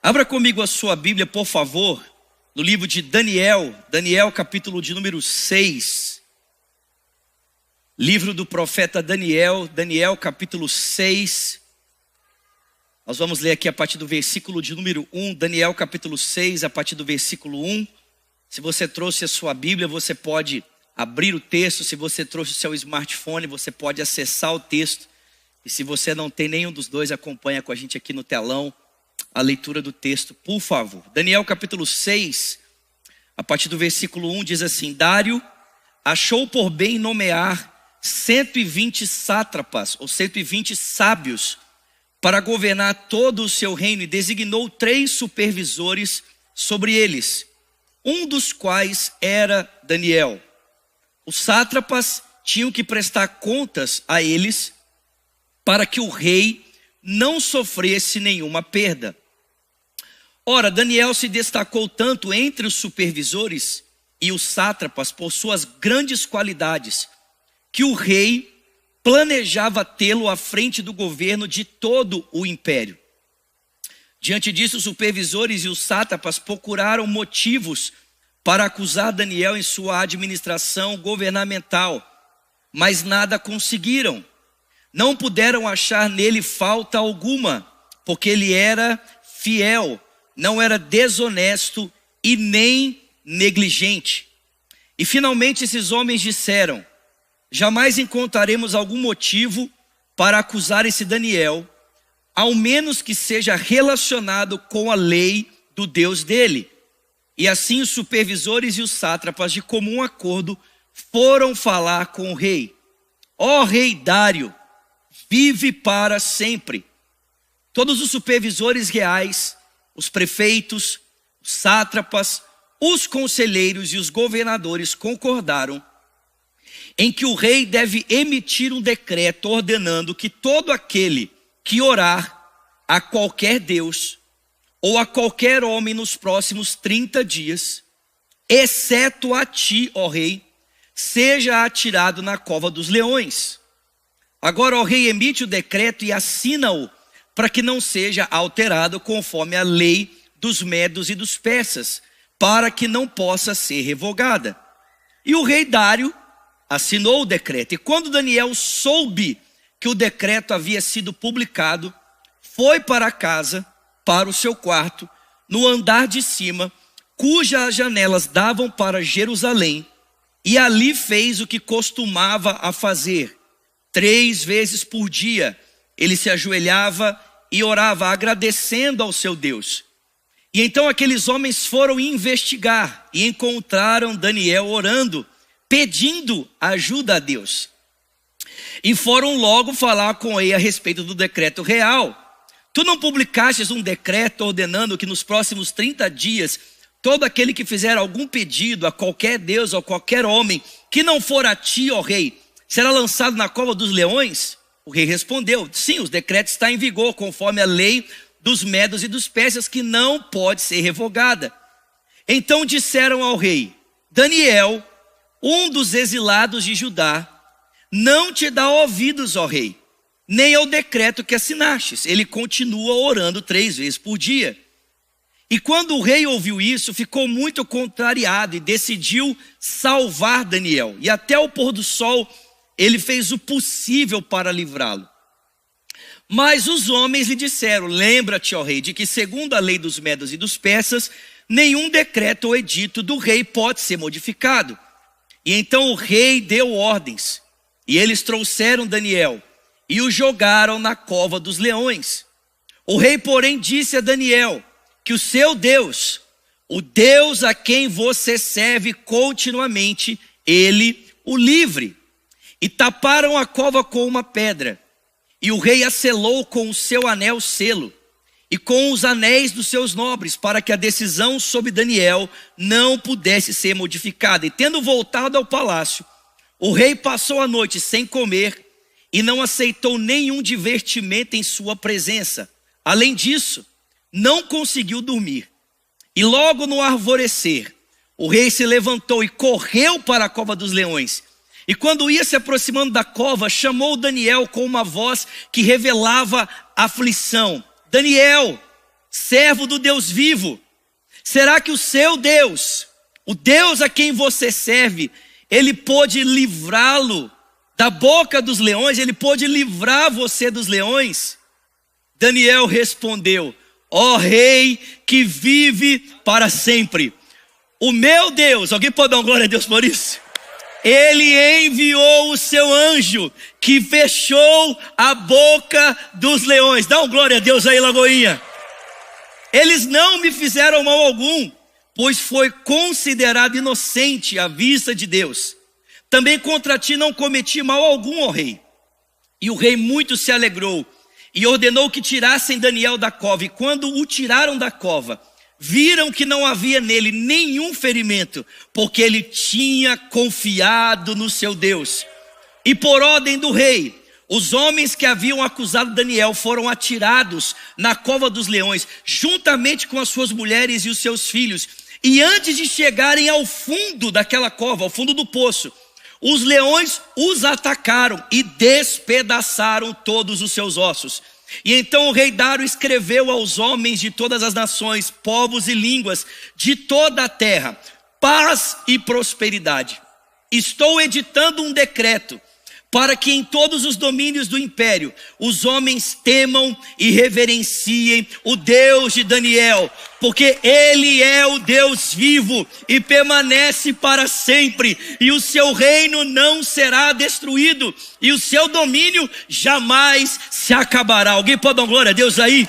Abra comigo a sua Bíblia, por favor, no livro de Daniel, capítulo de número 6. Livro do profeta Daniel, capítulo 6. Nós vamos ler aqui a partir do versículo de número 1, Daniel capítulo 6, a partir do versículo 1. Se você trouxe a sua Bíblia, você pode abrir o texto. Se você trouxe o seu smartphone, você pode acessar o texto. E se você não tem nenhum dos dois, acompanha com a gente aqui no telão a leitura do texto, por favor. Daniel capítulo 6, a partir do versículo 1, diz assim: Dário achou por bem nomear 120 sátrapas, ou 120 sábios, para governar todo o seu reino, e designou 3 supervisores sobre eles, um dos quais era Daniel. Os sátrapas tinham que prestar contas a eles, para que o rei não sofresse nenhuma perda. Ora, Daniel se destacou tanto entre os supervisores e os sátrapas por suas grandes qualidades, que o rei planejava tê-lo à frente do governo de todo o império. Diante disso, os supervisores e os sátrapas procuraram motivos para acusar Daniel em sua administração governamental, mas nada conseguiram. Não puderam achar nele falta alguma, porque ele era fiel, não era desonesto e nem negligente. E finalmente esses homens disseram: jamais encontraremos algum motivo para acusar esse Daniel, ao menos que seja relacionado com a lei do Deus dele. E assim os supervisores e os sátrapas, de comum acordo, foram falar com o rei. Ó rei Dário, vive para sempre. Todos os supervisores reais, os prefeitos, os sátrapas, os conselheiros e os governadores concordaram em que o rei deve emitir um decreto ordenando que todo aquele que orar a qualquer Deus ou a qualquer homem nos próximos 30 dias, exceto a ti, ó rei, seja atirado na cova dos leões. Agora o rei emite o decreto e assina-o, para que não seja alterado conforme a lei dos medos e dos persas, para que não possa ser revogada. E o rei Dário assinou o decreto. E quando Daniel soube que o decreto havia sido publicado, foi para casa, para o seu quarto, no andar de cima, cujas janelas davam para Jerusalém, e ali fez o que costumava a fazer. 3 vezes por dia, ele se ajoelhava e orava, agradecendo ao seu Deus. E então aqueles homens foram investigar e encontraram Daniel orando, pedindo ajuda a Deus. E foram logo falar com ele a respeito do decreto real. Tu não publicastes um decreto ordenando que nos próximos 30 dias, todo aquele que fizer algum pedido a qualquer Deus ou a qualquer homem, que não for a ti, ó rei, será lançado na cova dos leões? O rei respondeu: sim, os decretos estão em vigor, conforme a lei dos medos e dos persas, que não pode ser revogada. Então disseram ao rei: Daniel, um dos exilados de Judá, não te dá ouvidos, ó rei, nem ao decreto que assinastes. Ele continua orando 3 vezes por dia. E quando o rei ouviu isso, ficou muito contrariado e decidiu salvar Daniel. E até o pôr do sol, ele fez o possível para livrá-lo. Mas os homens lhe disseram: lembra-te, ó rei, de que segundo a lei dos medos e dos persas, nenhum decreto ou edito do rei pode ser modificado. E então o rei deu ordens, e eles trouxeram Daniel e o jogaram na cova dos leões. O rei, porém, disse a Daniel que o seu Deus, o Deus a quem você serve continuamente, ele o livre. E taparam a cova com uma pedra, e o rei a selou com o seu anel selo, e com os anéis dos seus nobres, para que a decisão sobre Daniel não pudesse ser modificada. E tendo voltado ao palácio, o rei passou a noite sem comer, e não aceitou nenhum divertimento em sua presença. Além disso, não conseguiu dormir. E logo no alvorecer, o rei se levantou e correu para a cova dos leões. E quando ia se aproximando da cova, chamou Daniel com uma voz que revelava aflição: Daniel, servo do Deus vivo. Será que o seu Deus, o Deus a quem você serve, ele pôde livrá-lo da boca dos leões? Ele pôde livrar você dos leões? Daniel respondeu: ó rei que vive para sempre, o meu Deus, alguém pode dar uma glória a Deus por isso? Ele enviou o seu anjo que fechou a boca dos leões. Dá uma glória a Deus aí, Lagoinha. Eles não me fizeram mal algum, pois foi considerado inocente à vista de Deus. Também contra ti não cometi mal algum, ó rei. E o rei muito se alegrou e ordenou que tirassem Daniel da cova. E quando o tiraram da cova, viram que não havia nele nenhum ferimento, porque ele tinha confiado no seu Deus. E por ordem do rei, os homens que haviam acusado Daniel foram atirados na cova dos leões, juntamente com as suas mulheres e os seus filhos. E antes de chegarem ao fundo daquela cova, ao fundo do poço, os leões os atacaram e despedaçaram todos os seus ossos. E então o rei Dário escreveu aos homens de todas as nações, povos e línguas de toda a terra: paz e prosperidade. Estou editando um decreto para que em todos os domínios do império os homens temam e reverenciem o Deus de Daniel, porque ele é o Deus vivo e permanece para sempre, e o seu reino não será destruído, e o seu domínio jamais se acabará. Alguém pode dar glória a Deus aí?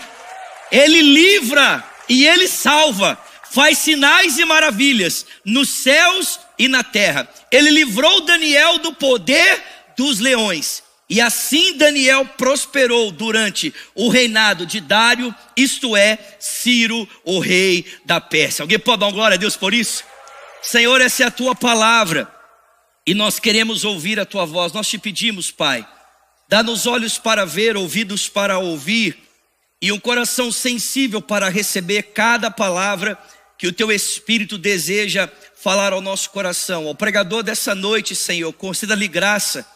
Ele livra e ele salva, faz sinais e maravilhas nos céus e na terra. Ele livrou Daniel do poder dos leões, e assim Daniel prosperou durante o reinado de Dário, isto é, Ciro, o rei da Pérsia. Alguém pode dar uma glória a Deus por isso? Senhor, essa é a tua palavra, e nós queremos ouvir a tua voz. Nós te pedimos, Pai, dá-nos olhos para ver, ouvidos para ouvir, e um coração sensível para receber cada palavra que o teu Espírito deseja falar ao nosso coração. Ao pregador dessa noite, Senhor, conceda-lhe graça,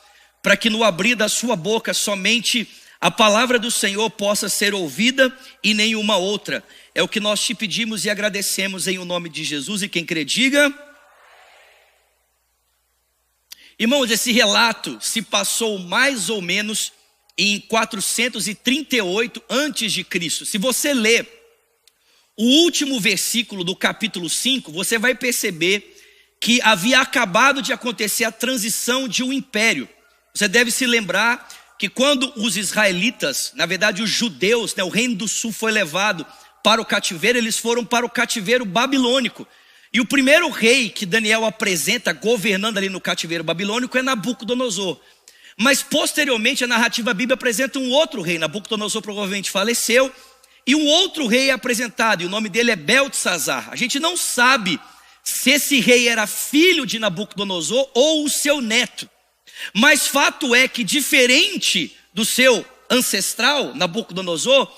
para que no abrir da sua boca somente a palavra do Senhor possa ser ouvida e nenhuma outra. É o que nós te pedimos e agradecemos em o nome de Jesus. E quem crê, diga. Irmãos, esse relato se passou mais ou menos em 438 antes de Cristo. Se você ler o último versículo do capítulo 5, você vai perceber que havia acabado de acontecer a transição de um império. Você deve se lembrar que quando os israelitas, na verdade os judeus, o reino do sul foi levado para o cativeiro, eles foram para o cativeiro babilônico. E o primeiro rei que Daniel apresenta governando ali no cativeiro babilônico é Nabucodonosor. Mas posteriormente a narrativa bíblica apresenta um outro rei. Nabucodonosor provavelmente faleceu, e um outro rei é apresentado, e o nome dele é Beltesazar. A gente não sabe se esse rei era filho de Nabucodonosor ou o seu neto. Mas fato é que, diferente do seu ancestral, Nabucodonosor,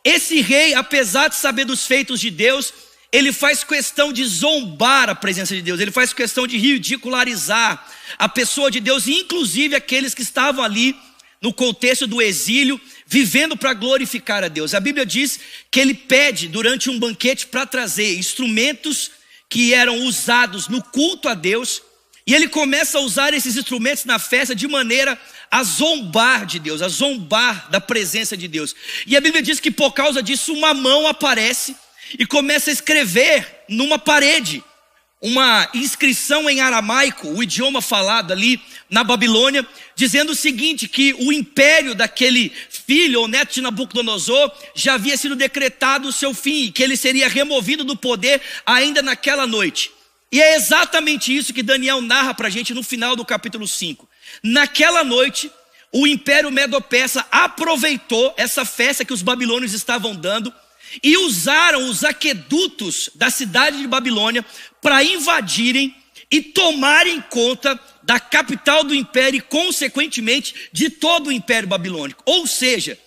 esse rei, apesar de saber dos feitos de Deus, ele faz questão de zombar a presença de Deus, ele faz questão de ridicularizar a pessoa de Deus, inclusive aqueles que estavam ali no contexto do exílio, vivendo para glorificar a Deus. A Bíblia diz que ele pede durante um banquete para trazer instrumentos que eram usados no culto a Deus, e ele começa a usar esses instrumentos na festa de maneira a zombar de Deus, a zombar da presença de Deus. E a Bíblia diz que por causa disso uma mão aparece e começa a escrever numa parede uma inscrição em aramaico, o idioma falado ali na Babilônia, dizendo o seguinte, que o império daquele filho ou neto de Nabucodonosor já havia sido decretado o seu fim, que ele seria removido do poder ainda naquela noite. E é exatamente isso que Daniel narra para a gente no final do capítulo 5. Naquela noite, o império Medo-Persa aproveitou essa festa que os babilônios estavam dando e usaram os aquedutos da cidade de Babilônia para invadirem e tomarem conta da capital do império e, consequentemente, de todo o império babilônico. Ou seja,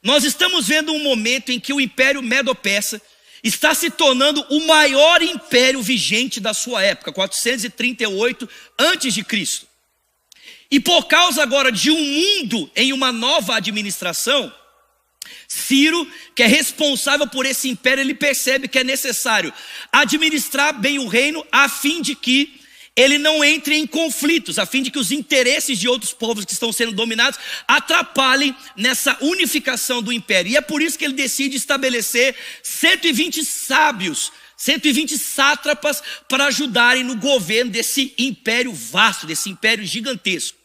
nós estamos vendo um momento em que o império Medo-Persa está se tornando o maior império vigente da sua época, 438 a.C. E por causa agora de um mundo em uma nova administração, Ciro, que é responsável por esse império, ele percebe que é necessário administrar bem o reino a fim de que ele não entre em conflitos, a fim de que os interesses de outros povos que estão sendo dominados atrapalhem nessa unificação do império. E é por isso que ele decide estabelecer 120 sábios, 120 sátrapas para ajudarem no governo desse império vasto, desse império gigantesco.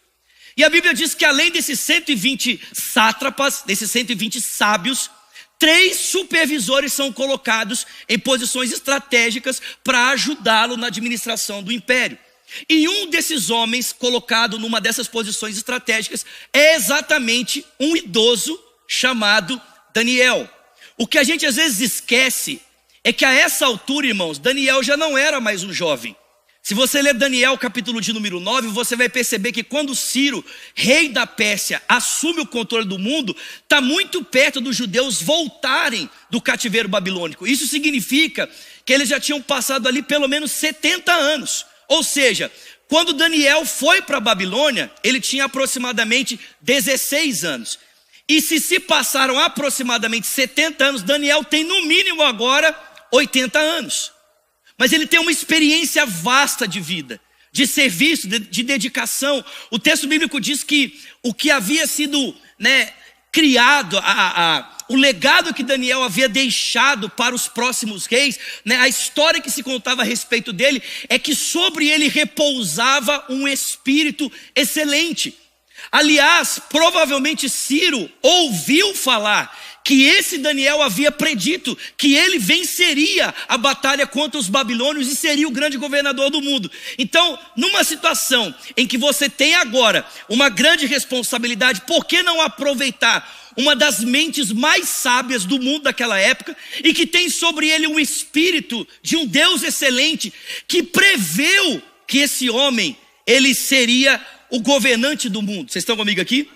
E a Bíblia diz que além desses 120 sátrapas, desses 120 sábios, 3 supervisores são colocados em posições estratégicas para ajudá-lo na administração do império. E um desses homens colocado numa dessas posições estratégicas é exatamente um idoso chamado Daniel. O que a gente às vezes esquece é que a essa altura, irmãos, Daniel já não era mais um jovem. Se você ler Daniel capítulo de número 9, você vai perceber que quando Ciro, rei da Pérsia, assume o controle do mundo, está muito perto dos judeus voltarem do cativeiro babilônico. Isso significa que eles já tinham passado ali pelo menos 70 anos. Ou seja, quando Daniel foi para a Babilônia, ele tinha aproximadamente 16 anos. E se passaram aproximadamente 70 anos, Daniel tem no mínimo agora 80 anos. Mas ele tem uma experiência vasta de vida, de serviço, de dedicação. O texto bíblico diz que o que havia sido criado, o legado que Daniel havia deixado para os próximos reis, a história que se contava a respeito dele, é que sobre ele repousava um espírito excelente. Aliás, provavelmente Ciro ouviu falar que esse Daniel havia predito que ele venceria a batalha contra os babilônios e seria o grande governador do mundo. Então, numa situação em que você tem agora uma grande responsabilidade, por que não aproveitar uma das mentes mais sábias do mundo daquela época e que tem sobre ele um espírito de um Deus excelente que preveu que esse homem, ele seria o governante do mundo? Vocês estão comigo aqui?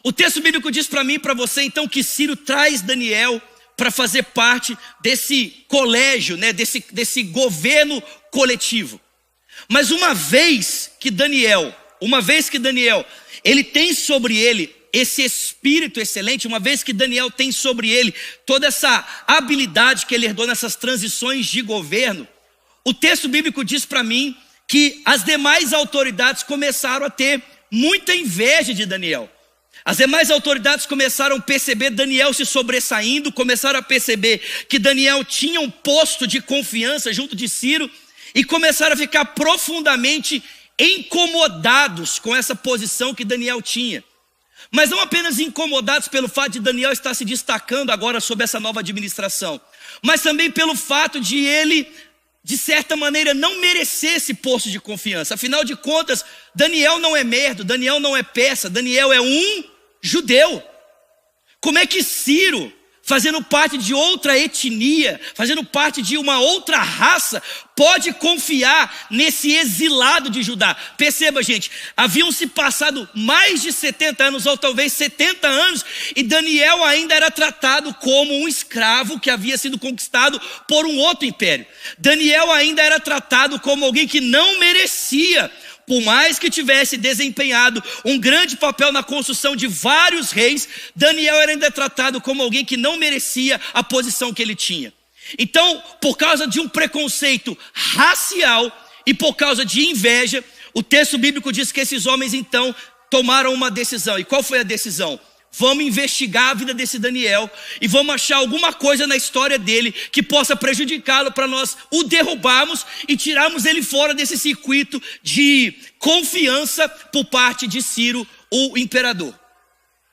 O texto bíblico diz para mim e para você então que Ciro traz Daniel para fazer parte desse colégio, desse governo coletivo. Mas uma vez que Daniel, ele tem sobre ele esse espírito excelente, uma vez que Daniel tem sobre ele toda essa habilidade que ele herdou nessas transições de governo, o texto bíblico diz para mim que as demais autoridades começaram a ter muita inveja de Daniel. As demais autoridades começaram a perceber Daniel se sobressaindo, começaram a perceber que Daniel tinha um posto de confiança junto de Ciro e começaram a ficar profundamente incomodados com essa posição que Daniel tinha. Mas não apenas incomodados pelo fato de Daniel estar se destacando agora sob essa nova administração, mas também pelo fato de ele, de certa maneira, não merecer esse posto de confiança. Afinal de contas, Daniel não é merdo, Daniel não é persa, Daniel é um judeu. Como é que Ciro, fazendo parte de outra etnia, fazendo parte de uma outra raça, pode confiar nesse exilado de Judá? Perceba, gente, haviam se passado mais de 70 anos, ou talvez 70 anos, e Daniel ainda era tratado como um escravo que havia sido conquistado por um outro império. Daniel ainda era tratado como alguém que não merecia, por mais que tivesse desempenhado um grande papel na construção de vários reis, Daniel era ainda tratado como alguém que não merecia a posição que ele tinha. Então, por causa de um preconceito racial e por causa de inveja, o texto bíblico diz que esses homens então tomaram uma decisão. E qual foi a decisão? Vamos investigar a vida desse Daniel e vamos achar alguma coisa na história dele que possa prejudicá-lo para nós o derrubarmos e tirarmos ele fora desse circuito de confiança por parte de Ciro, o imperador.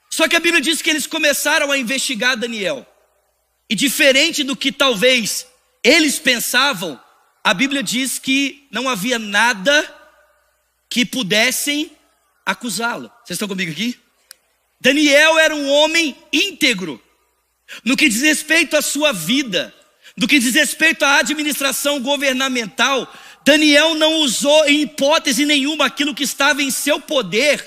Só que a Bíblia diz que eles começaram a investigar Daniel. E diferente do que talvez eles pensavam, a Bíblia diz que não havia nada que pudessem acusá-lo. Vocês estão comigo aqui? Daniel era um homem íntegro, no que diz respeito à sua vida, no que diz respeito à administração governamental. Daniel não usou em hipótese nenhuma aquilo que estava em seu poder,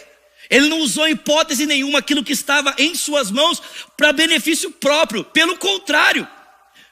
ele não usou em hipótese nenhuma aquilo que estava em suas mãos para benefício próprio. Pelo contrário,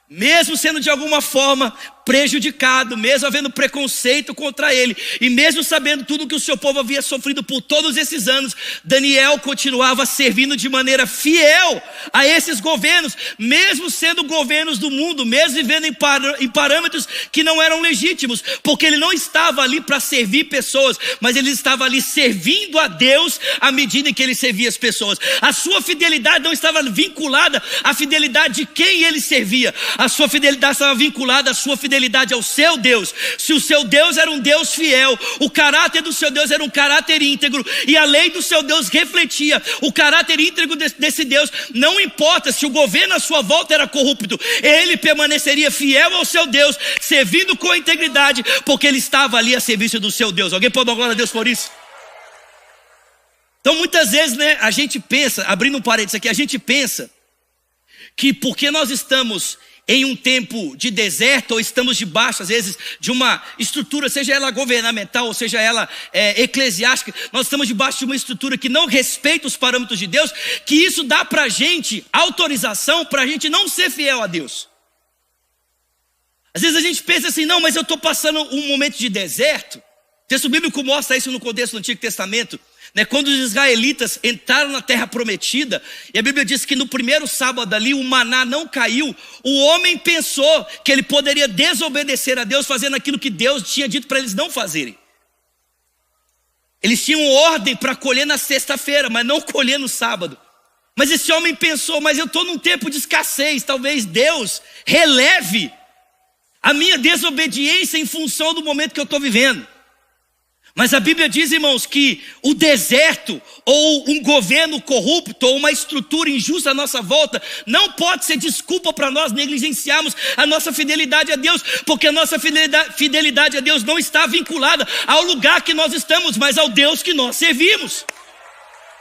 mesmo sendo de alguma forma prejudicado, mesmo havendo preconceito contra ele, e mesmo sabendo tudo que o seu povo havia sofrido por todos esses anos, Daniel continuava servindo de maneira fiel a esses governos, mesmo sendo governos do mundo, mesmo vivendo em parâmetros que não eram legítimos, porque ele não estava ali para servir pessoas, mas ele estava ali servindo a Deus à medida em que ele servia as pessoas. A sua fidelidade não estava vinculada à fidelidade de quem ele servia, a sua fidelidade estava vinculada à sua fidelidade ao seu Deus. Se o seu Deus era um Deus fiel, o caráter do seu Deus era um caráter íntegro, e a lei do seu Deus refletia o caráter íntegro desse Deus. Não importa se o governo à sua volta era corrupto, ele permaneceria fiel ao seu Deus, servindo com integridade, porque ele estava ali a serviço do seu Deus. Alguém pode dar glória a Deus por isso? Então muitas vezes, a gente pensa, abrindo um parênteses aqui, a gente pensa que porque nós estamos em um tempo de deserto, ou estamos debaixo, às vezes, de uma estrutura, seja ela governamental, ou seja ela eclesiástica, nós estamos debaixo de uma estrutura que não respeita os parâmetros de Deus, que isso dá para a gente autorização para a gente não ser fiel a Deus. Às vezes a gente pensa assim, não, mas eu estou passando um momento de deserto. O texto bíblico mostra isso no contexto do Antigo Testamento, quando os israelitas entraram na terra prometida, e a Bíblia diz que no primeiro sábado ali o maná não caiu, o homem pensou que ele poderia desobedecer a Deus fazendo aquilo que Deus tinha dito para eles não fazerem. Eles tinham ordem para colher na sexta-feira, mas não colher no sábado. Mas esse homem pensou, mas eu estou num tempo de escassez, talvez Deus releve a minha desobediência em função do momento que eu estou vivendo. Mas a Bíblia diz, irmãos, que o deserto, ou um governo corrupto, ou uma estrutura injusta à nossa volta, não pode ser desculpa para nós negligenciarmos a nossa fidelidade a Deus, porque a nossa fidelidade a Deus não está vinculada ao lugar que nós estamos, mas ao Deus que nós servimos.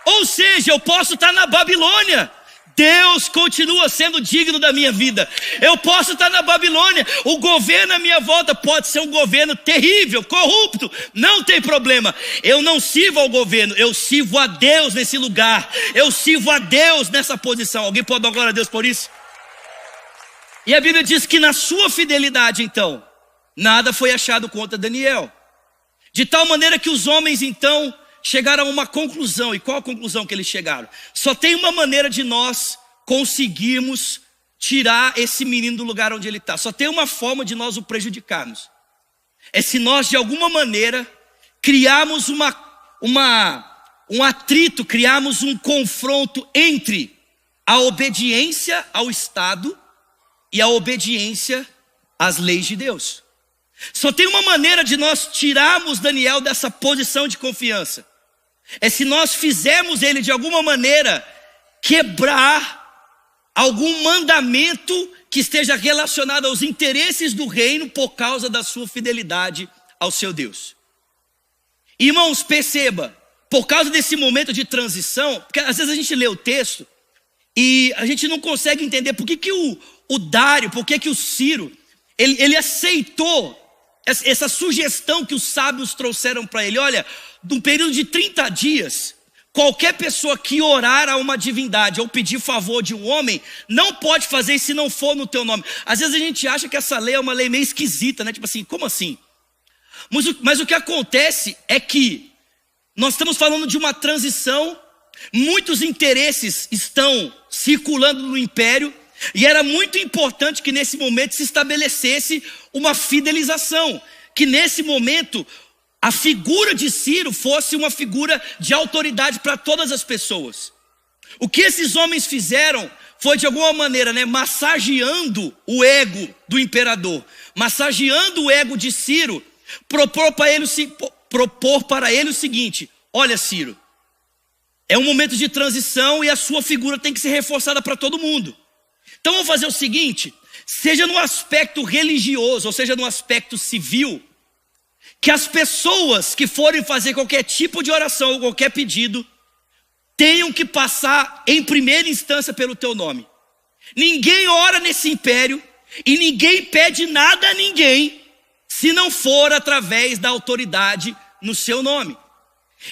Ou seja, eu posso estar na Babilônia, Deus continua sendo digno da minha vida. Eu posso estar na Babilônia, o governo à minha volta pode ser um governo terrível, corrupto, não tem problema. Eu não sirvo ao governo, eu sirvo a Deus nesse lugar, eu sirvo a Deus nessa posição. Alguém pode dar glória a Deus por isso? E a Bíblia diz que na sua fidelidade, então, nada foi achado contra Daniel, de tal maneira que os homens então chegaram a uma conclusão. E qual a conclusão que eles chegaram? Só tem uma maneira de nós conseguirmos tirar esse menino do lugar onde ele está. Só tem uma forma de nós o prejudicarmos. É se nós de alguma maneira criarmos um atrito, criarmos um confronto entre a obediência ao Estado e a obediência às leis de Deus. Só tem uma maneira de nós tirarmos Daniel dessa posição de confiança. É se nós fizermos ele de alguma maneira quebrar algum mandamento que esteja relacionado aos interesses do reino por causa da sua fidelidade ao seu Deus. Irmãos, perceba, por causa desse momento de transição, porque às vezes a gente lê o texto e a gente não consegue entender por que o Dário, por que o Ciro, ele aceitou essa sugestão que os sábios trouxeram para ele. Olha, num período de 30 dias, qualquer pessoa que orar a uma divindade ou pedir favor de um homem, não pode fazer se não for no teu nome. Às vezes a gente acha que essa lei é uma lei meio esquisita, Tipo assim, como assim? Mas o que acontece é que nós estamos falando de uma transição, muitos interesses estão circulando no império, e era muito importante que nesse momento se estabelecesse uma fidelização, que nesse momento a figura de Ciro fosse uma figura de autoridade para todas as pessoas. O que esses homens fizeram foi de alguma maneira, massageando o ego do imperador, massageando o ego de Ciro, propor para ele o seguinte: olha, Ciro, é um momento de transição e a sua figura tem que ser reforçada para todo mundo. Então vamos fazer o seguinte, seja no aspecto religioso, ou seja no aspecto civil, que as pessoas que forem fazer qualquer tipo de oração ou qualquer pedido, tenham que passar em primeira instância pelo teu nome. Ninguém ora nesse império e ninguém pede nada a ninguém, se não for através da autoridade no seu nome.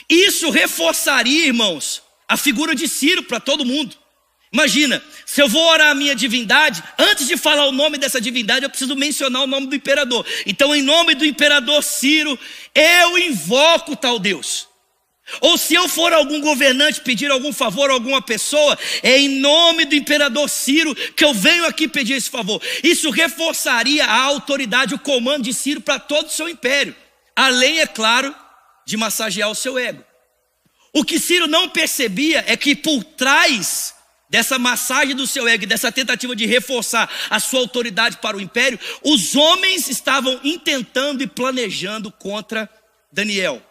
Isso reforçaria, irmãos, a figura de Ciro para todo mundo. Imagina, se eu vou orar a minha divindade, antes de falar o nome dessa divindade, eu preciso mencionar o nome do imperador. Então, em nome do imperador Ciro, eu invoco tal Deus. Ou se eu for algum governante pedir algum favor a alguma pessoa, é em nome do imperador Ciro que eu venho aqui pedir esse favor. Isso reforçaria a autoridade, o comando de Ciro para todo o seu império. Além, é claro, de massagear o seu ego. O que Ciro não percebia é que por trás dessa massagem do seu ego, dessa tentativa de reforçar a sua autoridade para o império, os homens estavam intentando e planejando contra Daniel.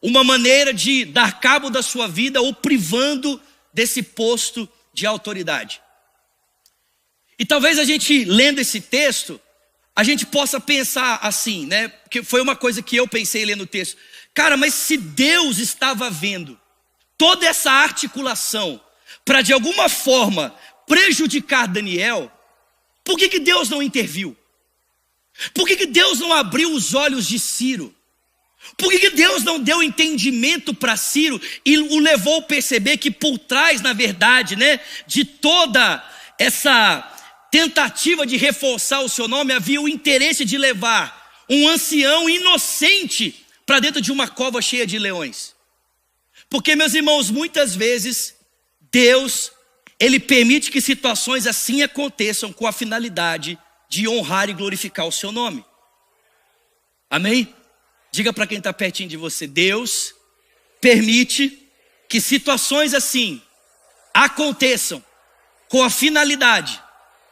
Uma maneira de dar cabo da sua vida ou privando desse posto de autoridade. E talvez a gente, lendo esse texto, a gente possa pensar assim, né? Porque foi uma coisa que eu pensei lendo o texto. Cara, mas se Deus estava vendo toda essa articulação para de alguma forma prejudicar Daniel, por que Deus não interviu? Por que Deus não abriu os olhos de Ciro? Por que Deus não deu entendimento para Ciro e o levou a perceber que por trás, na verdade, né, de toda essa tentativa de reforçar o seu nome, havia o interesse de levar um ancião inocente para dentro de uma cova cheia de leões? Porque, meus irmãos, muitas vezes Deus, Ele permite que situações assim aconteçam com a finalidade de honrar e glorificar o seu nome. Amém? Diga para quem está pertinho de você: Deus permite que situações assim aconteçam com a finalidade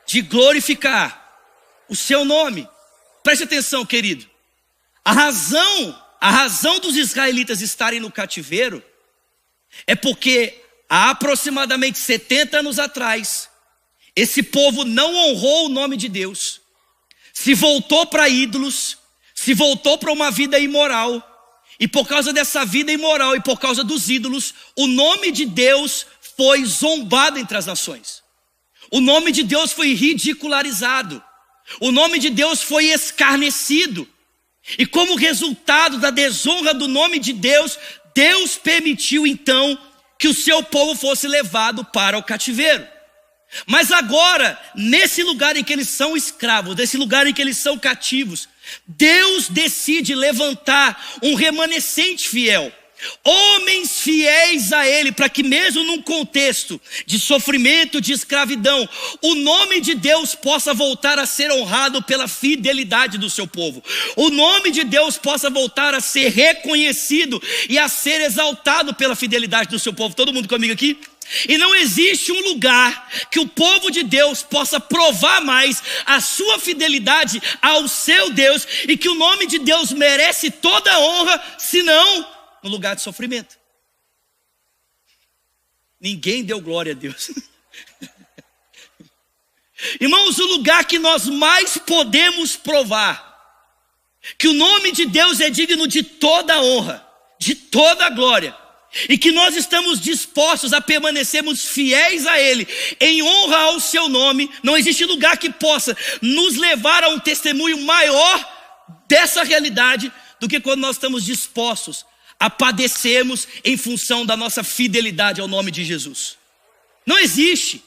de glorificar o seu nome. Preste atenção, querido. A razão dos israelitas estarem no cativeiro é porque há aproximadamente 70 anos atrás, esse povo não honrou o nome de Deus, se voltou para ídolos, se voltou para uma vida imoral, e por causa dessa vida imoral e por causa dos ídolos, o nome de Deus foi zombado entre as nações. O nome de Deus foi ridicularizado. O nome de Deus foi escarnecido. E como resultado da desonra do nome de Deus, Deus permitiu então que o seu povo fosse levado para o cativeiro. Mas agora, nesse lugar em que eles são escravos, nesse lugar em que eles são cativos, Deus decide levantar um remanescente fiel, homens fiéis a Ele, para que mesmo num contexto de sofrimento, de escravidão, o nome de Deus possa voltar a ser honrado pela fidelidade do seu povo. O nome de Deus possa voltar a ser reconhecido e a ser exaltado pela fidelidade do seu povo. Todo mundo comigo aqui? E não existe um lugar que o povo de Deus possa provar mais a sua fidelidade ao seu Deus, e que o nome de Deus merece toda a honra, senão no lugar de sofrimento. Ninguém deu glória a Deus. Irmãos, o lugar que nós mais podemos provar que o nome de Deus é digno de toda a honra, de toda a glória, e que nós estamos dispostos a permanecermos fiéis a Ele, em honra ao seu nome, não existe lugar que possa nos levar a um testemunho maior dessa realidade do que quando nós estamos dispostos a padecermos em função da nossa fidelidade ao nome de Jesus. Não existe.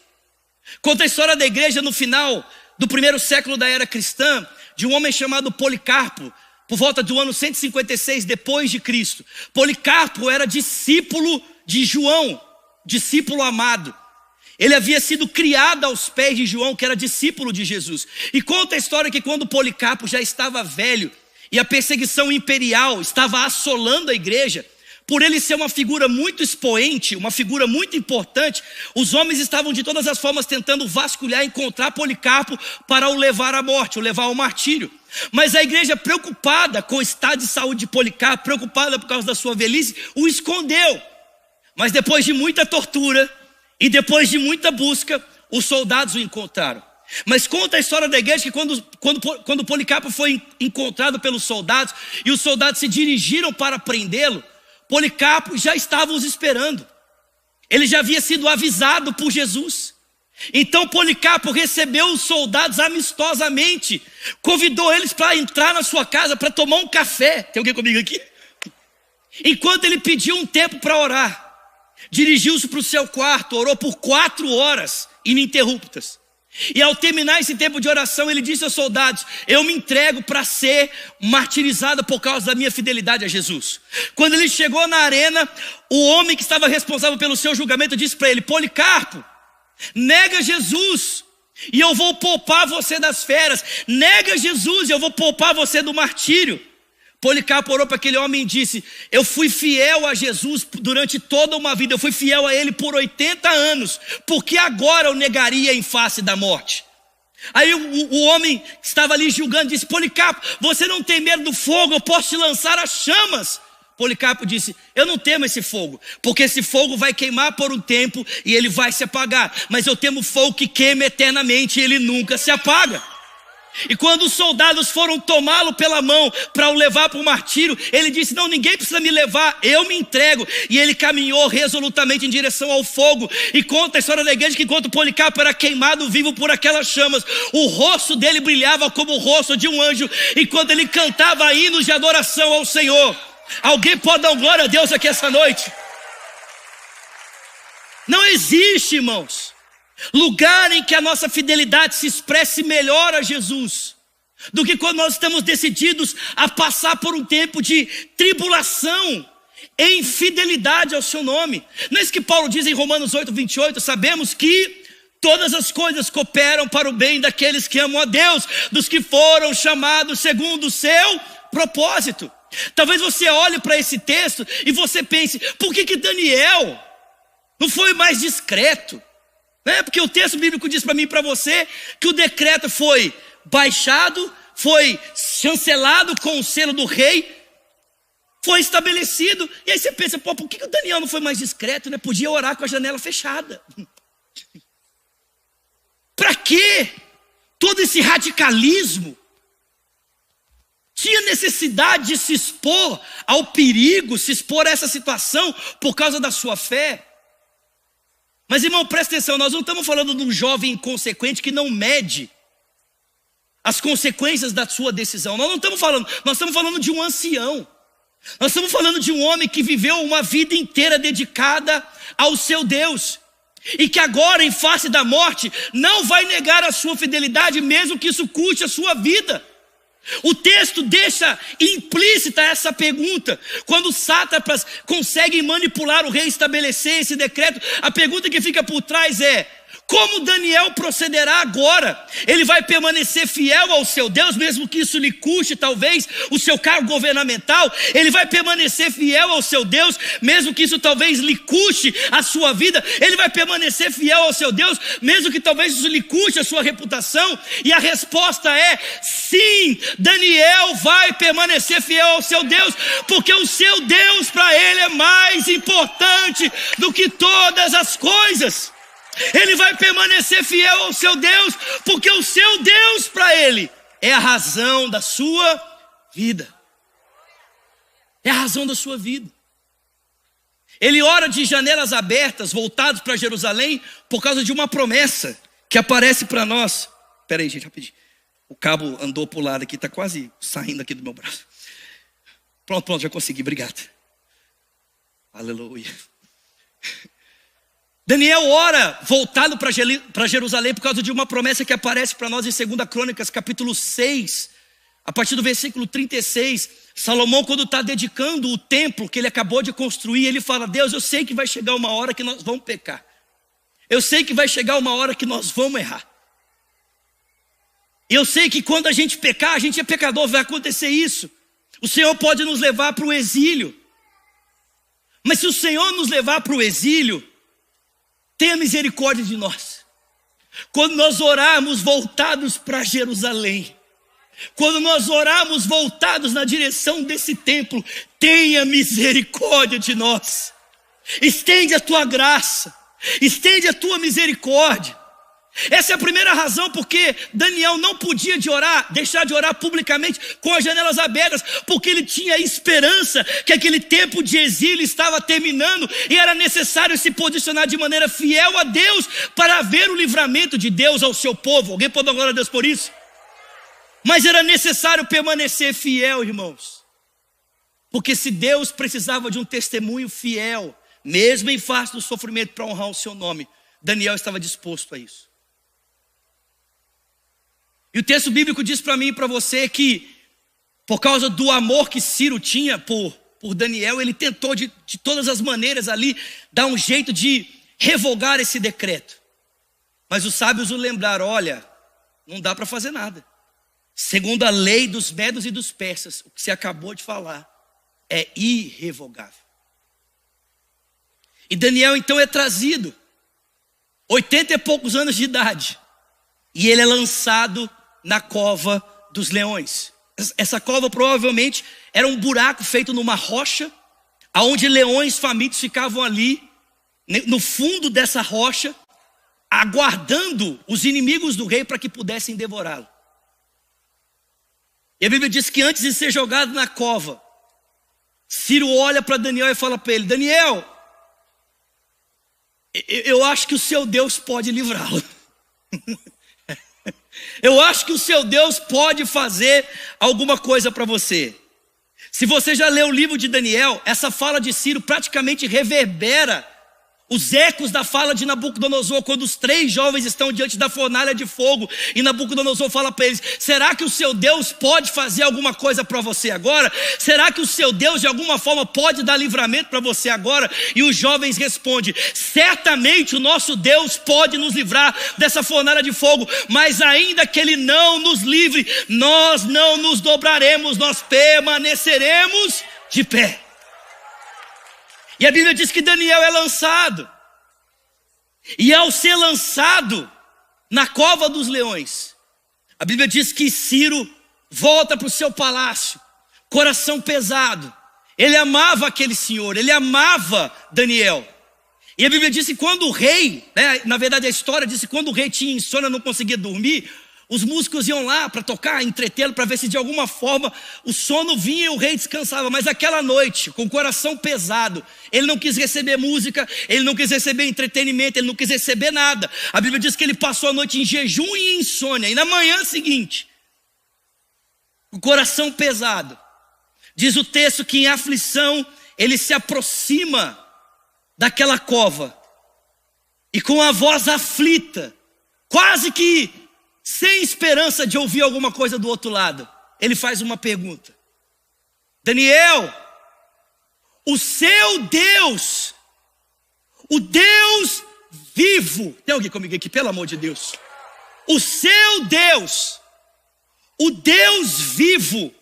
Conta a história da igreja no final do primeiro século da era cristã, de um homem chamado Policarpo, por volta do ano 156 depois de Cristo. Policarpo era discípulo de João, discípulo amado. Ele havia sido criado aos pés de João, que era discípulo de Jesus. E conta a história que quando Policarpo já estava velho e a perseguição imperial estava assolando a igreja, por ele ser uma figura muito expoente, uma figura muito importante, os homens estavam de todas as formas tentando vasculhar, encontrar Policarpo para o levar à morte, o levar ao martírio. Mas a igreja, preocupada com o estado de saúde de Policarpo, preocupada por causa da sua velhice, o escondeu. Mas depois de muita tortura e depois de muita busca, os soldados o encontraram. Mas conta a história da igreja que quando Policarpo foi encontrado pelos soldados e os soldados se dirigiram para prendê-lo, Policarpo já estava os esperando. Ele já havia sido avisado por Jesus. Então Policarpo recebeu os soldados amistosamente, convidou eles para entrar na sua casa para tomar um café. Tem alguém comigo aqui? Enquanto ele pediu um tempo para orar. dirigiu-se para o seu quarto, orou por 4 horas ininterruptas. E ao terminar esse tempo de oração, ele disse aos soldados: eu me entrego para ser martirizado por causa da minha fidelidade a Jesus. Quando ele chegou na arena, o homem que estava responsável pelo seu julgamento disse para ele: Policarpo, nega Jesus e eu vou poupar você das feras. Nega Jesus e eu vou poupar você do martírio. Policarpo orou para aquele homem e disse: eu fui fiel a Jesus durante toda uma vida, eu fui fiel a ele por 80 anos, porque agora eu negaria em face da morte? Aí o homem que estava ali julgando disse: Policarpo, você não tem medo do fogo? Eu posso te lançar as chamas. Policarpo disse: eu não temo esse fogo, porque esse fogo vai queimar por um tempo e ele vai se apagar, mas eu temo fogo que queima eternamente e ele nunca se apaga. E quando os soldados foram tomá-lo pela mão para o levar para o martírio, ele disse: não, ninguém precisa me levar, eu me entrego. E ele caminhou resolutamente em direção ao fogo. E conta a história da igreja que enquanto Policarpo era queimado vivo por aquelas chamas, o rosto dele brilhava como o rosto de um anjo, enquanto ele cantava hinos de adoração ao Senhor. Alguém pode dar glória a Deus aqui essa noite? Não existe, irmãos, lugar em que a nossa fidelidade se expresse melhor a Jesus do que quando nós estamos decididos a passar por um tempo de tribulação em fidelidade ao seu nome. Não é isso que Paulo diz em Romanos 8:28? Sabemos que todas as coisas cooperam para o bem daqueles que amam a Deus, dos que foram chamados segundo o seu propósito. Talvez você olhe para esse texto e você pense: por que Daniel não foi mais discreto? Porque o texto bíblico diz para mim e para você que o decreto foi baixado, foi chancelado com o selo do rei, foi estabelecido. E aí você pensa: por que o Daniel não foi mais discreto, Podia orar com a janela fechada. Para quê todo esse radicalismo? Tinha necessidade de se expor ao perigo, se expor a essa situação por causa da sua fé? Mas, irmão, presta atenção, nós não estamos falando de um jovem inconsequente que não mede as consequências da sua decisão. Nós estamos falando de um ancião. Nós estamos falando de um homem que viveu uma vida inteira dedicada ao seu Deus. E que agora, em face da morte, não vai negar a sua fidelidade, mesmo que isso custe a sua vida. O texto deixa implícita essa pergunta. Quando sátrapas conseguem manipular o rei e estabelecer esse decreto, a pergunta que fica por trás é: como Daniel procederá agora? Ele vai permanecer fiel ao seu Deus, mesmo que isso lhe custe talvez o seu cargo governamental? Ele vai permanecer fiel ao seu Deus, mesmo que isso talvez lhe custe a sua vida? Ele vai permanecer fiel ao seu Deus, mesmo que talvez isso lhe custe a sua reputação? E a resposta é: sim, Daniel vai permanecer fiel ao seu Deus, porque o seu Deus para ele é mais importante do que todas as coisas. Ele vai permanecer fiel ao seu Deus, porque o seu Deus para ele é a razão da sua vida. É a razão da sua vida. Ele ora de janelas abertas, voltados para Jerusalém, por causa de uma promessa que aparece para nós. Espera aí, gente, rapidinho. O cabo andou para o lado aqui, está quase saindo aqui do meu braço. Pronto, já consegui, obrigado. Aleluia. Daniel ora voltado para Jerusalém por causa de uma promessa que aparece para nós em 2 Crônicas, capítulo 6, a partir do versículo 36. Salomão, quando está dedicando o templo que ele acabou de construir, ele fala: Deus, eu sei que vai chegar uma hora que nós vamos pecar. Eu sei que vai chegar uma hora que nós vamos errar. Eu sei que quando a gente pecar, a gente é pecador, vai acontecer isso. O Senhor pode nos levar para o exílio. Mas se o Senhor nos levar para o exílio, tenha misericórdia de nós. Quando nós orarmos voltados para Jerusalém, quando nós orarmos voltados na direção desse templo, tenha misericórdia de nós. Estende a tua graça, estende a tua misericórdia. Essa é a primeira razão porque Daniel não podia deixar de orar publicamente com as janelas abertas, porque ele tinha esperança que aquele tempo de exílio estava terminando e era necessário se posicionar de maneira fiel a Deus para ver o livramento de Deus ao seu povo. Alguém pode dar glória a Deus por isso? Mas era necessário permanecer fiel, irmãos, porque se Deus precisava de um testemunho fiel mesmo em face do sofrimento, para honrar o seu nome. Daniel estava disposto a isso. E o texto bíblico diz para mim e para você que, por causa do amor que Ciro tinha por Daniel, ele tentou de todas as maneiras ali dar um jeito de revogar esse decreto. Mas os sábios o lembraram: olha, não dá para fazer nada. Segundo a lei dos medos e dos persas, o que você acabou de falar é irrevogável. E Daniel então é trazido, 80 e poucos anos de idade, e ele é lançado na cova dos leões. Essa cova provavelmente era um buraco feito numa rocha, aonde leões famintos ficavam ali, no fundo dessa rocha, aguardando os inimigos do rei para que pudessem devorá-lo. E a Bíblia diz que antes de ser jogado na cova, Ciro olha para Daniel e fala para ele: Daniel, eu acho que o seu Deus pode livrá-lo. Eu acho que o seu Deus pode fazer alguma coisa para você. Se você já leu o livro de Daniel, essa fala de Ciro praticamente reverbera os ecos da fala de Nabucodonosor, quando os 3 jovens estão diante da fornalha de fogo, e Nabucodonosor fala para eles: será que o seu Deus pode fazer alguma coisa para você agora? Será que o seu Deus de alguma forma pode dar livramento para você agora? E os jovens respondem: certamente o nosso Deus pode nos livrar dessa fornalha de fogo, mas ainda que Ele não nos livre, nós não nos dobraremos, nós permaneceremos de pé. E a Bíblia diz que Daniel é lançado. E ao ser lançado na cova dos leões, a Bíblia diz que Ciro volta para o seu palácio, coração pesado. Ele amava aquele senhor, ele amava Daniel. E a Bíblia diz que quando o rei, na verdade a história diz que quando o rei tinha insônia, não conseguia dormir, os músicos iam lá para tocar, entretê-lo, para ver se de alguma forma o sono vinha e o rei descansava. Mas aquela noite, com o coração pesado, ele não quis receber música, ele não quis receber entretenimento, ele não quis receber nada. A Bíblia diz que ele passou a noite em jejum e em insônia. E na manhã seguinte, com o coração pesado, diz o texto que em aflição ele se aproxima daquela cova. E com a voz aflita, quase que sem esperança de ouvir alguma coisa do outro lado, ele faz uma pergunta: Daniel, o seu Deus, o Deus vivo, tem alguém comigo aqui, pelo amor de Deus, o seu Deus, o Deus vivo,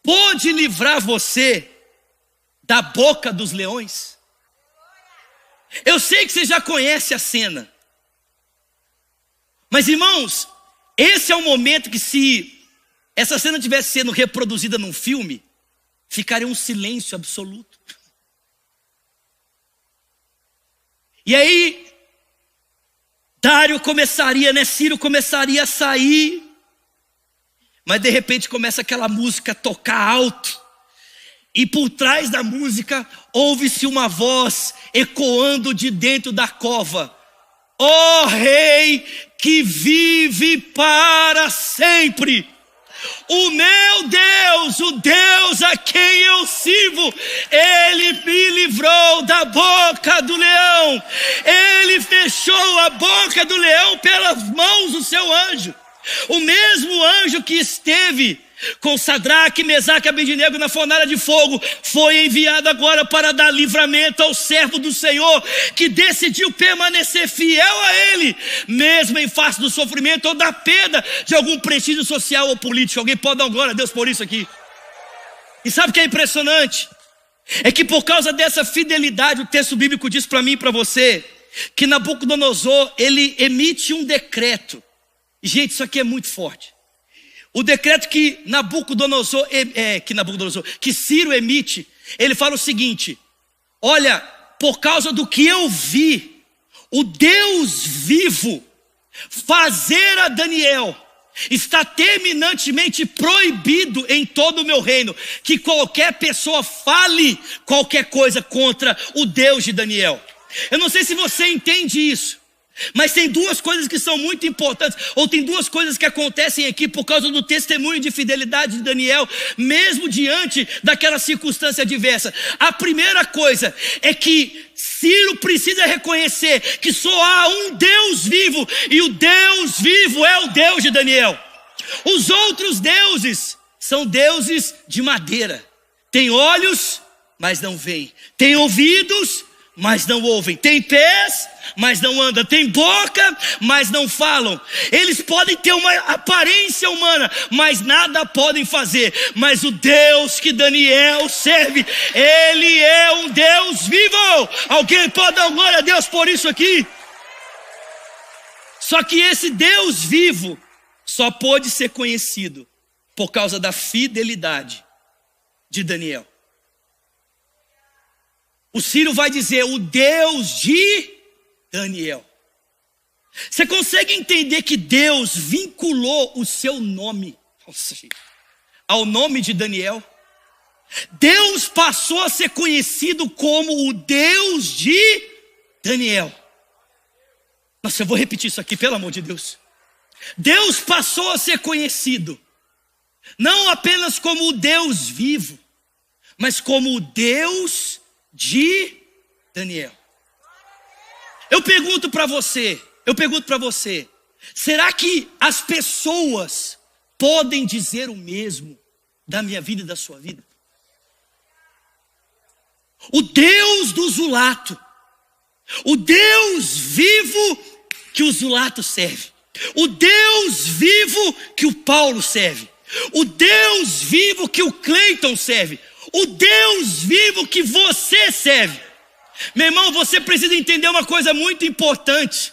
pode livrar você da boca dos leões? Eu sei que você já conhece a cena, mas irmãos, esse é o momento que, se essa cena tivesse sendo reproduzida num filme, ficaria um silêncio absoluto. E aí, Ciro começaria a sair, mas de repente começa aquela música a tocar alto, e por trás da música ouve-se uma voz ecoando de dentro da cova: ó Rei que vive para sempre, o meu Deus, o Deus a quem eu sirvo, Ele me livrou da boca do leão, Ele fechou a boca do leão pelas mãos do seu anjo. O mesmo anjo que esteve com Sadraque, Mesaque e Abednego na fornalha de fogo, foi enviado agora para dar livramento ao servo do Senhor, que decidiu permanecer fiel a Ele, mesmo em face do sofrimento ou da perda de algum prestígio social ou político. Alguém pode dar glória a Deus por isso aqui? E sabe o que é impressionante? É que por causa dessa fidelidade, o texto bíblico diz para mim e para você, que Nabucodonosor, ele emite um decreto. Gente, isso aqui é muito forte. O decreto que que Ciro emite, ele fala o seguinte: olha, por causa do que eu vi, o Deus vivo fazer a Daniel, está terminantemente proibido em todo o meu reino que qualquer pessoa fale qualquer coisa contra o Deus de Daniel. Eu não sei se você entende isso, Mas tem duas coisas que são muito importantes, ou tem duas coisas que acontecem aqui por causa do testemunho de fidelidade de Daniel, mesmo diante daquela circunstância adversa. A primeira coisa é que Ciro precisa reconhecer que só há um Deus vivo, e o Deus vivo é o Deus de Daniel. Os outros deuses são deuses de madeira. Tem olhos, mas não veem. Tem ouvidos, mas não ouvem. Tem pés, mas não andam. Tem boca, mas não falam. Eles podem ter uma aparência humana, mas nada podem fazer. Mas o Deus que Daniel serve, Ele é um Deus vivo. Alguém pode dar glória a Deus por isso aqui? Só que esse Deus vivo só pôde ser conhecido por causa da fidelidade de Daniel. O Ciro vai dizer, o Deus de Daniel. Você consegue entender que Deus vinculou o seu nome ao nome de Daniel? Deus passou a ser conhecido como o Deus de Daniel. Nossa, eu vou repetir isso aqui, pelo amor de Deus. Deus passou a ser conhecido não apenas como o Deus vivo, mas como o Deus de Daniel. Eu pergunto para você, será que as pessoas podem dizer o mesmo da minha vida e da sua vida? O Deus do Zulato, o Deus vivo que o Zulato serve, o Deus vivo que o Paulo serve, o Deus vivo que o Cleiton serve, o Deus vivo que você serve. Meu irmão, você precisa entender uma coisa muito importante.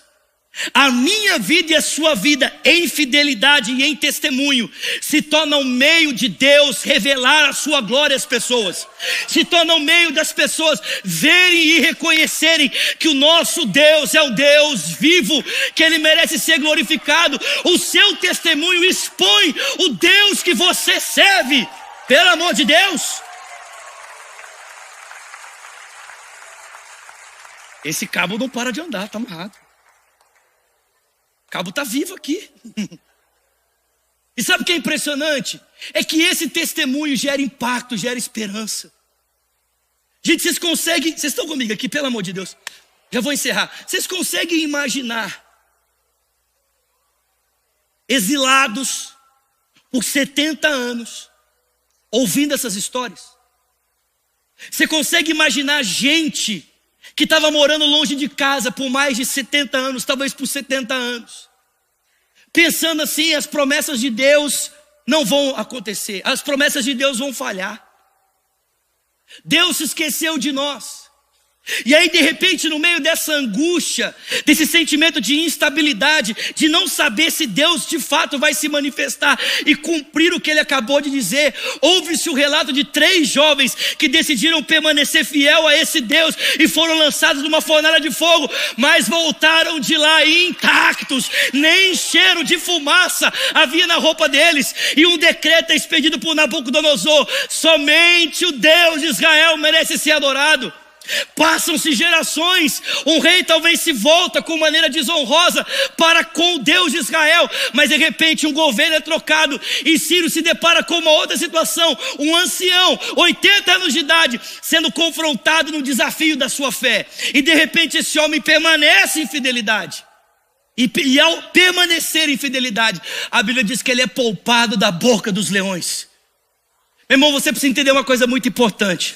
A minha vida e a sua vida em fidelidade e em testemunho se torna um meio de Deus revelar a sua glória às pessoas. Se torna um meio das pessoas verem e reconhecerem que o nosso Deus é o Deus vivo, que Ele merece ser glorificado. O seu testemunho expõe o Deus que você serve. Pelo amor de Deus. Esse cabo não para de andar, está amarrado. O cabo está vivo aqui. E sabe o que é impressionante? É que esse testemunho gera impacto, gera esperança. Gente, vocês estão comigo aqui, pelo amor de Deus. Já vou encerrar. Vocês conseguem imaginar exilados por 70 anos, ouvindo essas histórias? Você consegue imaginar gente que estava morando longe de casa por mais de 70 anos, talvez por 70 anos, pensando assim, as promessas de Deus não vão acontecer, as promessas de Deus vão falhar, Deus se esqueceu de nós. E aí de repente no meio dessa angústia, desse sentimento de instabilidade, de não saber se Deus de fato vai se manifestar e cumprir o que Ele acabou de dizer, ouve-se o relato de 3 jovens que decidiram permanecer fiel a esse Deus e foram lançados numa fornalha de fogo, mas voltaram de lá intactos, nem cheiro de fumaça havia na roupa deles. E um decreto é expedido por Nabucodonosor: somente o Deus de Israel merece ser adorado. Passam-se gerações, um rei talvez se volta com maneira desonrosa para com o Deus de Israel, mas de repente um governo é trocado e Ciro se depara com uma outra situação. Um ancião, 80 anos de idade, sendo confrontado no desafio da sua fé, e de repente esse homem permanece em fidelidade. E ao permanecer em fidelidade, a Bíblia diz que ele é poupado da boca dos leões. Meu irmão, você precisa entender uma coisa muito importante.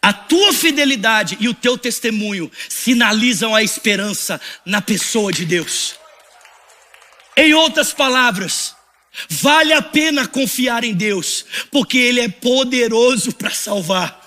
A tua fidelidade e o teu testemunho sinalizam a esperança na pessoa de Deus. Em outras palavras, vale a pena confiar em Deus, porque Ele é poderoso para salvar.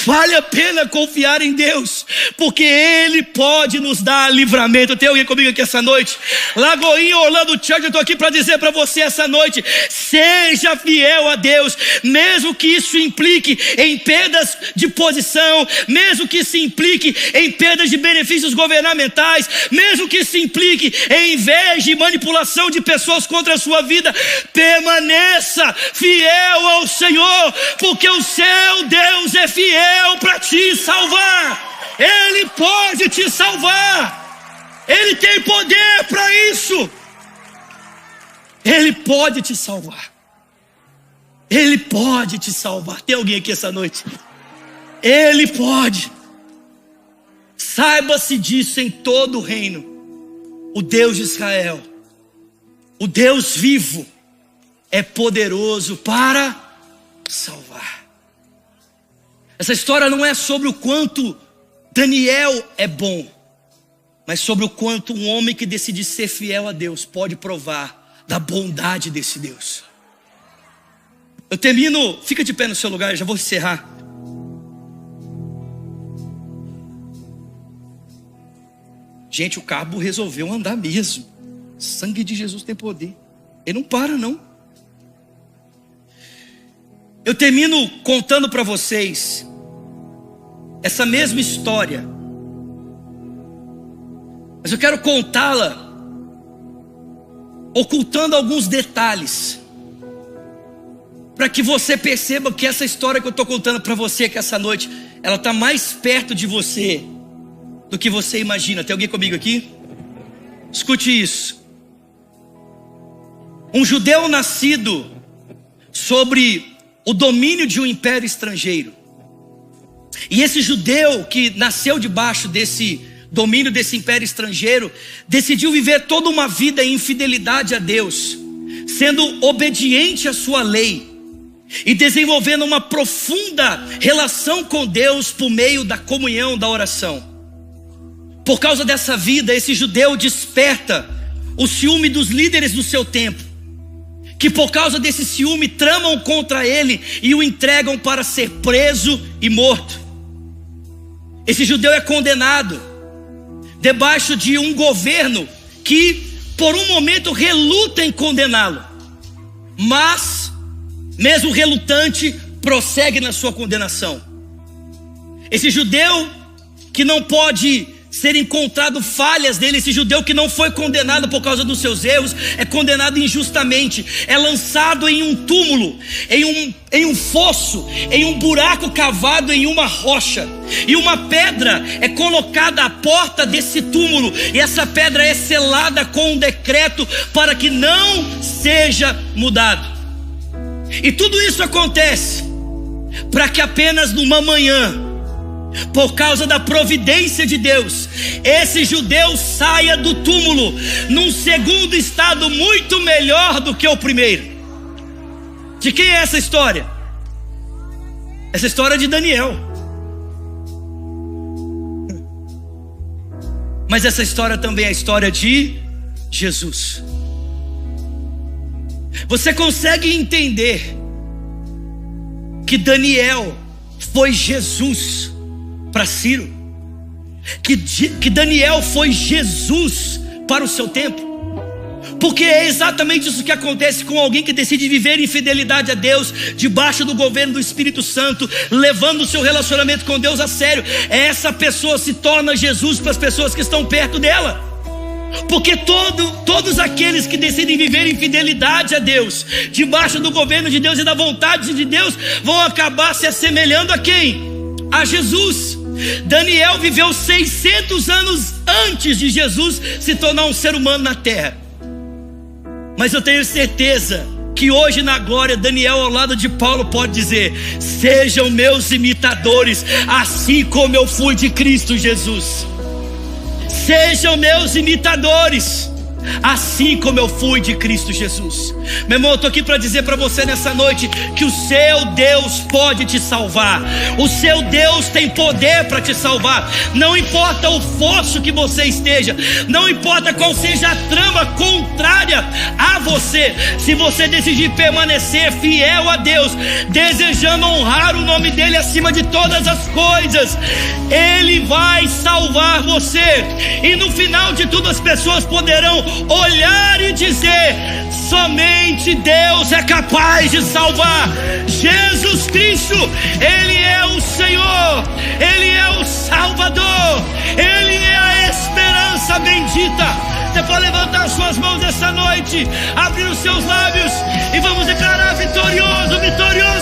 Vale a pena confiar em Deus, porque Ele pode nos dar livramento. Tem alguém comigo aqui essa noite? Lagoinha, Orlando Church, eu estou aqui para dizer para você essa noite: seja fiel a Deus, mesmo que isso implique em perdas de posição, mesmo que isso implique em perdas de benefícios governamentais, mesmo que isso implique em inveja e manipulação de pessoas contra a sua vida. Permaneça fiel ao Senhor, porque o seu Deus é fiel para te salvar. Ele pode te salvar. Ele tem poder para isso. Ele pode te salvar. Ele pode te salvar. Tem alguém aqui essa noite? Ele pode. Saiba-se disso em todo o reino. O Deus de Israel, o Deus vivo, é poderoso para salvar. Essa história não é sobre o quanto Daniel é bom, mas sobre o quanto um homem que decide ser fiel a Deus pode provar da bondade desse Deus. Eu termino, fica de pé no seu lugar, eu já vou encerrar. Gente, o cabo resolveu andar mesmo. Sangue de Jesus tem poder. Ele não para não. Eu termino contando para vocês essa mesma história, mas eu quero contá-la ocultando alguns detalhes, para que você perceba que essa história que eu estou contando para você aqui essa noite, ela está mais perto de você do que você imagina. Tem alguém comigo aqui? Escute isso. Um judeu nascido sobre o domínio de um império estrangeiro, e esse judeu que nasceu debaixo desse domínio desse império estrangeiro, decidiu viver toda uma vida em fidelidade a Deus, sendo obediente à sua lei e desenvolvendo uma profunda relação com Deus por meio da comunhão, da oração. Por causa dessa vida, esse judeu desperta o ciúme dos líderes do seu tempo, que por causa desse ciúme tramam contra ele e o entregam para ser preso e morto. Esse judeu é condenado debaixo de um governo que por um momento reluta em condená-lo, mas mesmo relutante prossegue na sua condenação. Esse judeu que não pode ser encontrado falhas dele, esse judeu que não foi condenado por causa dos seus erros, é condenado injustamente, é lançado em um túmulo, em um fosso, em um buraco cavado em uma rocha, e uma pedra é colocada à porta desse túmulo, e essa pedra é selada com um decreto para que não seja mudado. E tudo isso acontece para que apenas numa manhã, por causa da providência de Deus, esse judeu saia do túmulo num segundo estado muito melhor do que o primeiro. De quem é essa história? Essa história é de Daniel. Mas essa história também é a história de Jesus. Você consegue entender que Daniel foi Jesus para Ciro? Que Daniel foi Jesus para o seu tempo? Porque é exatamente isso que acontece com alguém que decide viver em fidelidade a Deus, debaixo do governo do Espírito Santo, levando o seu relacionamento com Deus a sério. Essa pessoa se torna Jesus para as pessoas que estão perto dela. Porque todos aqueles que decidem viver em fidelidade a Deus, debaixo do governo de Deus e da vontade de Deus, vão acabar se assemelhando a quem? A Jesus. Daniel viveu 600 anos antes de Jesus se tornar um ser humano na terra. Mas eu tenho certeza que hoje na glória, Daniel ao lado de Paulo pode dizer: sejam meus imitadores, assim como eu fui de Cristo Jesus. Sejam meus imitadores, assim como eu fui de Cristo Jesus. Meu irmão, eu estou aqui para dizer para você nessa noite que o seu Deus pode te salvar. O seu Deus tem poder para te salvar. Não importa o fosso que você esteja, não importa qual seja a trama contrária a você, se você decidir permanecer fiel a Deus, desejando honrar o nome dele acima de todas as coisas, ele vai salvar você. E no final de tudo as pessoas poderão olhar e dizer: somente Deus é capaz de salvar. Jesus Cristo, Ele é o Senhor, Ele é o Salvador, Ele é a esperança bendita. Você pode levantar as suas mãos essa noite, abrir os seus lábios e vamos declarar: vitorioso, vitorioso